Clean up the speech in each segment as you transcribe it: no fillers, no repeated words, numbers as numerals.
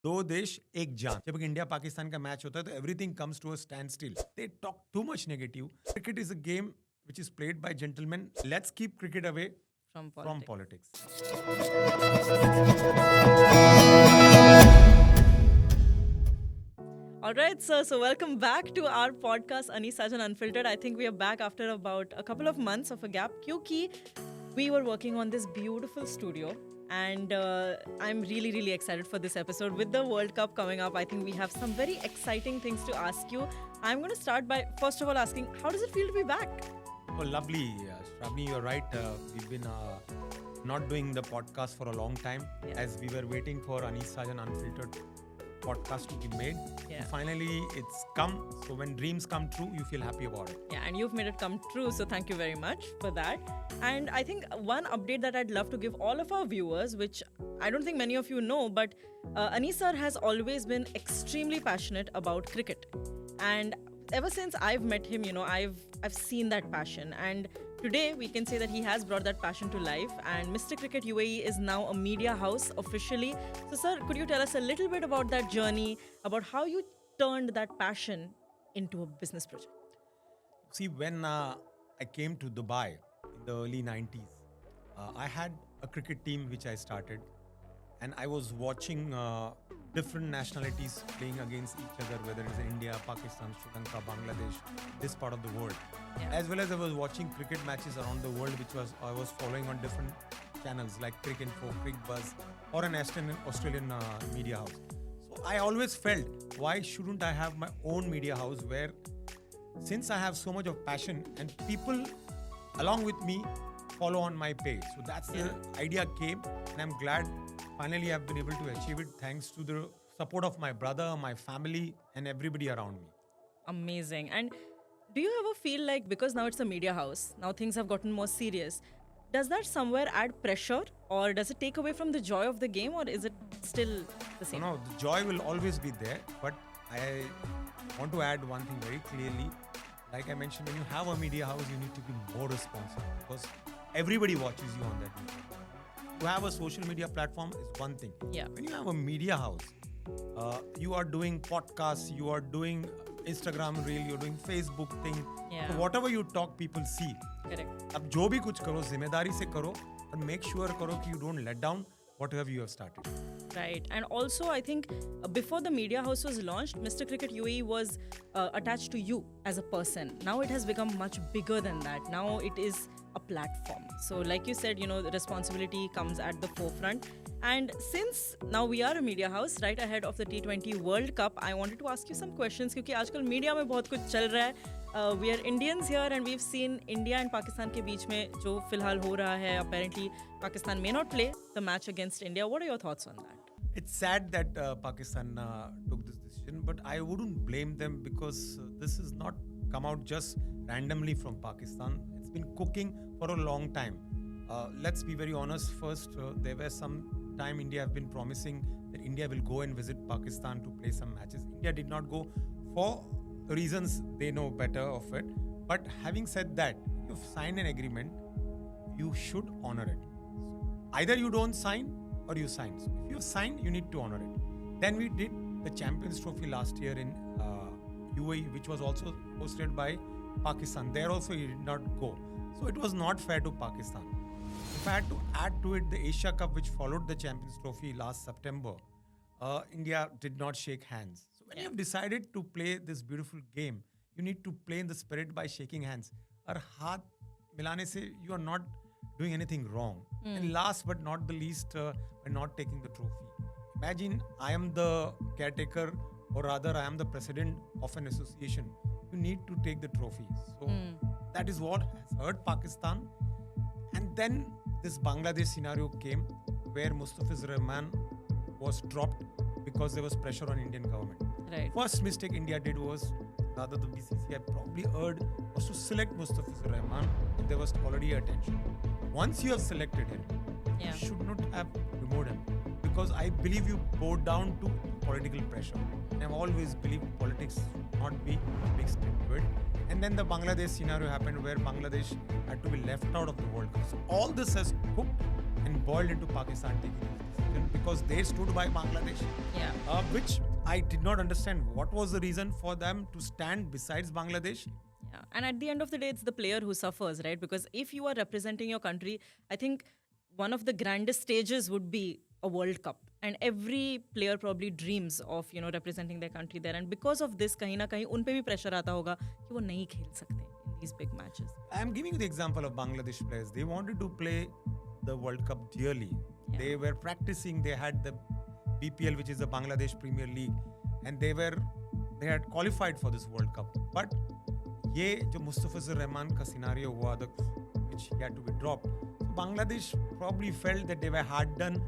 दो देश एक जान. जब इंडिया पाकिस्तान का मैच होता है तो everything comes to a standstill. They talk too much negative. Cricket is a game which is played by gentlemen. Let's keep cricket away from from politics. All right, sir. So welcome back to our podcast, Ani Sajan Unfiltered. I think we are back after about a couple of months of a gap. Kyunki we were working on this beautiful studio, and I'm really, really excited for this episode. With the World Cup coming up, I think we have some very exciting things to ask you. I'm going to start by first of all asking, how does it feel to be back? Oh, lovely. Shravani, you're right. We've been not doing the podcast for a long time as we were waiting for Anis Sajan Unfiltered podcast to be made. Yeah. Finally, it's come. So when dreams come true, you feel happy about it. Yeah, and you've made it come true, so thank you very much for that. And I think one update that I'd love to give all of our viewers, which I don't think many of you know, but Anis sir has always been extremely passionate about cricket. And ever since I've met him, I've seen that passion. And today we can say that he has brought that passion to life. And Mr. Cricket UAE is now a media house officially. So, sir, could you tell us a little bit about that journey, about how you turned that passion into a business project? See, when I came to Dubai in the early 90s, I had a cricket team which I started, and I was watching different nationalities playing against each other, whether it's India, Pakistan, Sri Lanka, Bangladesh, this part of the world. Yeah. As well as I was watching cricket matches around the world, which I was following on different channels like Crick Info, Crick Buzz, or an Australian media house. So I always felt, why shouldn't I have my own media house where, since I have so much of passion and people along with me follow on my page. So that's the idea came, and I'm glad finally I've been able to achieve it thanks to the support of my brother, my family, and everybody around me. Amazing. And do you ever feel like, because now it's a media house, now things have gotten more serious, does that somewhere add pressure, or does it take away from the joy of the game, or is it still the same? No, the joy will always be there, but I want to add one thing very clearly. Like I mentioned, when you have a media house, you need to be more responsible because everybody watches you on that media. To have a social media platform is one thing. Yeah. When you have a media house, you are doing podcasts, you are doing Instagram reel, you're doing Facebook thing. Yeah. So whatever you talk, people see. Correct. अब जो भी कुछ करो जिम्मेदारी से करो और make sure करो कि you don't let down whatever you have started. Right. And also, I think before the media house was launched, Mr. Cricket UAE was attached to you as a person. Now it has become much bigger than that. Now it is a platform. So, like you said, the responsibility comes at the forefront. And since now we are a media house right ahead of the T20 World Cup, I wanted to ask you some questions क्योंकि आजकल media में बहुत कुछ चल रहा है. We are Indians here and we've seen India and Pakistan के बीच में जो फिलहाल हो रहा है. Apparently, Pakistan may not play the match against India. What are your thoughts on that? It's sad that Pakistan took this decision, but I wouldn't blame them because this has not come out just randomly from Pakistan. It's been cooking for a long time. Let's be very honest. First, there were some time India have been promising that India will go and visit Pakistan to play some matches. India did not go for reasons they know better of it. But having said that, you've signed an agreement, you should honor it. Either you don't sign or you sign. So if you sign, you need to honor it. Then we did the Champions Trophy last year in UAE, which was also hosted by Pakistan. There also he did not go. So it was not fair to Pakistan. If I had to add to it the Asia Cup, which followed the Champions Trophy last September, India did not shake hands. So when you have decided to play this beautiful game, you need to play in the spirit by shaking hands. और हाथ मिलाने से you are not doing anything wrong. And last but not the least, by not taking the trophy. Imagine I am the caretaker, or rather I am the president of an association. You need to take the trophy. So that is what has hurt Pakistan. And then this Bangladesh scenario came where Mustafiz Rahman was dropped because there was pressure on Indian government. Right. First mistake India did was, rather the BCCI probably erred, was to select Mustafiz Rahman, and there was already a tension. Once you have selected him, you should not have removed him because I believe you bow down to political pressure. And I've always believed politics should not be mixed into it. And then the Bangladesh scenario happened where Bangladesh had to be left out of the World Cup. So all this has cooked and boiled into Pakistan taking this decision because they stood by Bangladesh. Yeah. Which I did not understand what was the reason for them to stand besides Bangladesh. Yeah. And at the end of the day, it's the player who suffers, right? Because if you are representing your country, I think one of the grandest stages would be a World Cup. And every player probably dreams of, representing their country there. And because of this, kahin na kahin, un pe bhi pressure aata hoga ki wo nahi khel sakte in these big matches. I'm giving you the example of Bangladesh players. They wanted to play the World Cup dearly. Yeah. They were practicing. They had the BPL, which is the Bangladesh Premier League, and they had qualified for this World Cup. But ये जो मुस्तफिजुर रहमान का scenario हुआ, which he had to be dropped. So Bangladesh probably felt that they were hard done.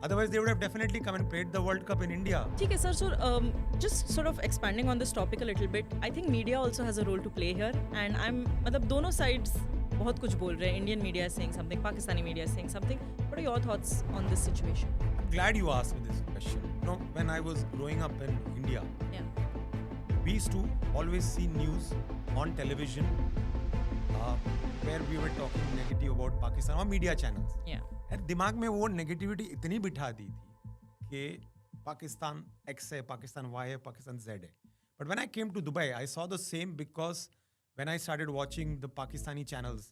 Otherwise, they would have definitely come and played the World Cup in India. Okay, sir. So, just sort of expanding on this topic a little bit, I think media also has a role to play here. And मतलब दोनों sides बहुत कुछ बोल रहे हैं. Indian media is saying something, Pakistani media is saying something. What are your thoughts on this situation? I'm glad you asked me this question. When I was growing up in India, Yeah. we used to always see news on television where we were talking negative about Pakistan or media channels. Yeah. यार दिमाग में वो negativity इतनी बिठा दी थी कि Pakistan X है, Pakistan Y है, पाकिस्तान Z है. But when I came to Dubai, I saw the same because when I started watching the Pakistani channels,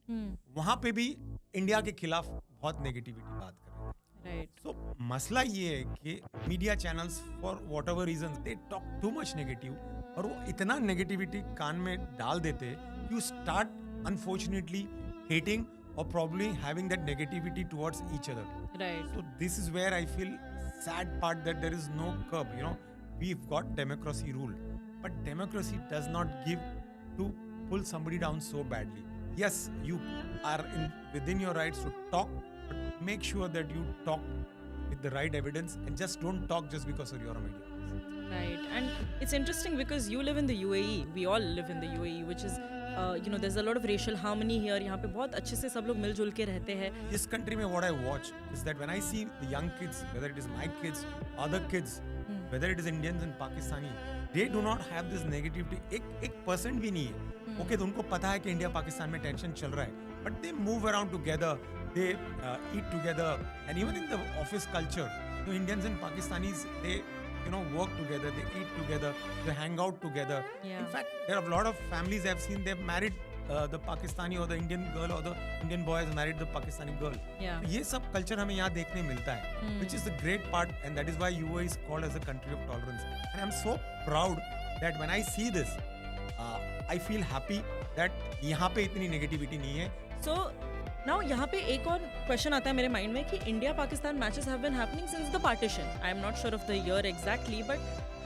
वहाँ पे भी इंडिया के खिलाफ बहुत नेगेटिविटी बात कर रहे थे. Right. So मसला ये है कि media channels for whatever reasons they talk too much negative और वो इतना नेगेटिविटी कान में डाल देते you start unfortunately hating or probably having that negativity towards each other. Right. So this is where I feel sad part that there is no curb. We've got democracy rule, but democracy does not give to pull somebody down so badly. Yes, you are within your rights to talk, but make sure that you talk with the right evidence and just don't talk just because you're a media. Right. And it's interesting because you live in the UAE. We all live in the UAE, which is, there's a lot of racial harmony here. यहाँ पे बहुत अच्छे से सब लोग मिलजुल के रहते हैं. This country में what I watch is that when I see the young kids, whether it is my kids, other kids, whether it is Indians and Pakistani, they do not have this negativity. एक % भी नहीं है. Okay, तो उनको पता है कि India Pakistan में टेंशन चल रहा है, but they move around together, they eat together, and even in the office culture, the Indians and Pakistanis, they work together, they eat together, they hang out together. Yeah. In fact, there are a lot of families I've seen, they've married the Pakistani or the Indian girl or the Indian boy has married the Pakistani girl. Yeah. ये सब culture हमें यहाँ देखने मिलता है, which is the great part, and that is why UAE is called as a country of tolerance. And I'm so proud that when I see this, I feel happy that यहाँ पे इतनी negativity नहीं है. So now यहाँ पे एक और question आता है मेरे माइंड में कि India Pakistan matches have been happening since the partition. I am not sure of the year exactly, but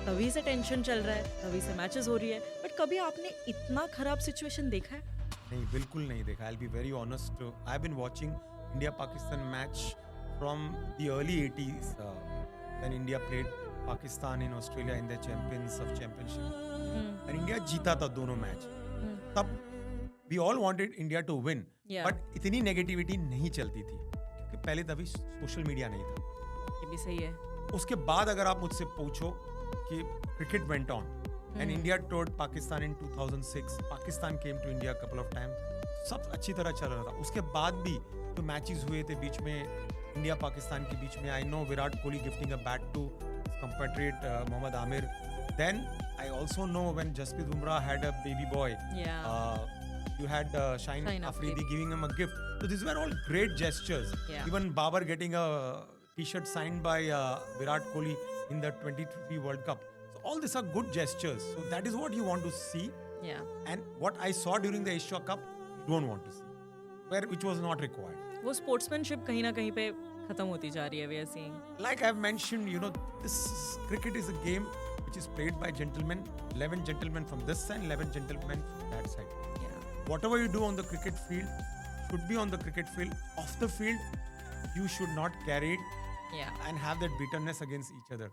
तभी से टेंशन चल रहा है, तभी से मैचेस हो रही है. बट कभी आपने इतना खराब सिचुएशन देखा है? नहीं, बिल्कुल नहीं देखा. I'll be very honest. I've been watching India-Pakistan match from the early 80s when India played Pakistan in Australia in the Champions of Championship. And India जीता था दोनों मैच. तब we all wanted India to win. Yeah. But इतनी negativity नहीं चलती थी क्योंकि पहले तभी सोशल मीडिया नहीं था. ये भी सही है. उसके बाद अगर आप मुझसे पूछो कि cricket went on and India toured Pakistan in 2006, Pakistan came to India couple of time, सब अच्छी तरह चल रहा था. उसके बाद भी तो मैचेस हुए थे बीच में इंडिया पाकिस्तान के बीच में. I know Virat Kohli gifting a bat to compatriot Mohammad Amir. Then I also know when Jasprit Bumrah had a baby boy, you had Shaheen Afridi giving him a gift. So these were all great gestures. Yeah. Even Babar getting a t-shirt signed by Virat Kohli in the 2023 World Cup. So all these are good gestures. So that is what you want to see. Yeah. And what I saw during the Asia Cup, you don't want to see, which was not required. वो sportsmanship कहीं ना कहीं पे खत्म होती जा रही है. We are seeing. Like I've mentioned, this cricket is a game which is played by gentlemen, 11 gentlemen from this side, 11 gentlemen from that side. Whatever you do on the cricket field should be on the cricket field. Off the field, you should not carry it Yeah. and have that bitterness against each other.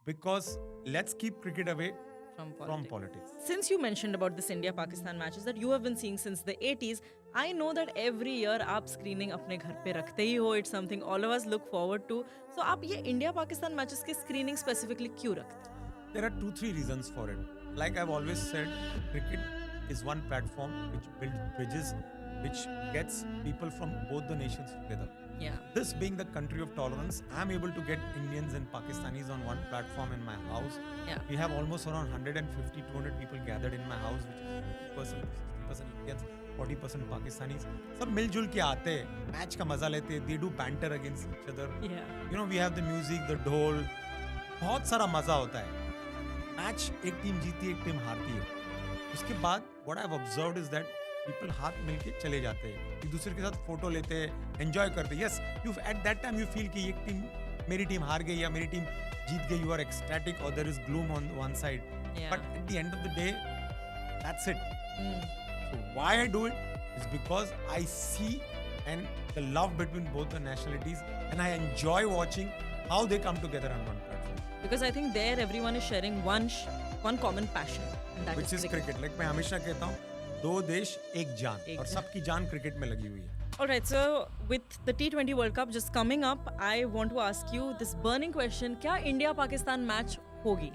Because let's keep cricket away. from politics. Since you mentioned about this India-Pakistan matches that you have been seeing since the 80s, I know that every year आप screening अपने घर पे रखते ही हो. It's something all of us look forward to. So आप ये India-Pakistan matches की screening specifically क्यों रखते हो? There are 2-3 reasons for it. Like I've always said, cricket is one platform which builds bridges, which gets people from both the nations together. Yeah. This being the country of tolerance, I'm able to get Indians and Pakistanis on one platform in my house. Yeah. We have almost around 150, 200 people gathered in my house, which is 50% to 60% Indians, 40% Pakistanis. सब मिलजुल के आते हैं, match का मजा लेते हैं. They do banter against each other. Yeah. You know, we have the music, the dhol. बहुत सारा मजा होता है. मैच एक टीम जीती है, एक टीम हारती है. उसके बाद what I've observed is that people हाथ मिलके चले जाते हैं, एक दूसरे के साथ फोटो लेते हैं, एंजॉय करते हैं. Yes, you at that time you feel कि एक टीम, मेरी टीम हार गई या मेरी टीम जीत गई. You are ecstatic or there is gloom on one side. Yeah. But at the end of the day, that's it. So why I do it is because I see and the love between both the nationalities, and I enjoy watching how they come together on one platform. Because I think there everyone is sharing one common passion, and that Which is cricket. cricket. Like मैं हमेशा कहता हूँ, दो देश एक जान, और सबकी जान क्रिकेट में लगी हुई है. Alright, so with the T20 World Cup just coming up, I want to ask you this burning question: क्या India-Pakistan match होगी?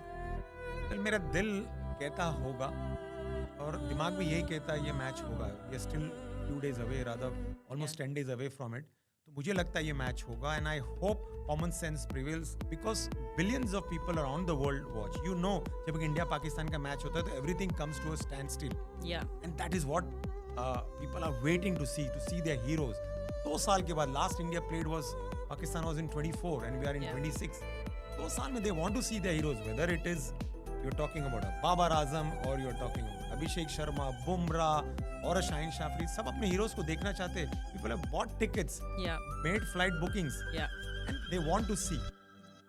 Well, मेरा दिल कहता होगा और दिमाग भी यही कहता है ये मैच होगा. ये still few days away, rather almost 10 days away from it. तो मुझे लगता है ये मैच होगा, and I hope common sense prevails because billions of people around the world watch. You know, जब इंडिया पाकिस्तान का मैच होता है तो everything comes to a standstill. Yeah. And that is what people are waiting to see their heroes. 2 साल के बाद last India played was Pakistan was in 24 and we are in 26. 2 साल में they want to see their heroes, whether it is you're talking about a Babar Azam or you're talking about Abhishek Sharma, Bumrah or a Shaheen Shafri. सब अपने heroes को देखना चाहते हैं. People have bought tickets, Yeah. made flight bookings, Yeah. and they want to see.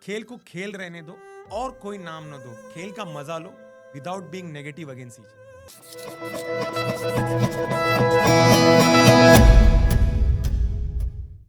खेल को खेल रहने दो और कोई नाम ना दो. खेल का मजा लो without being negative against each other.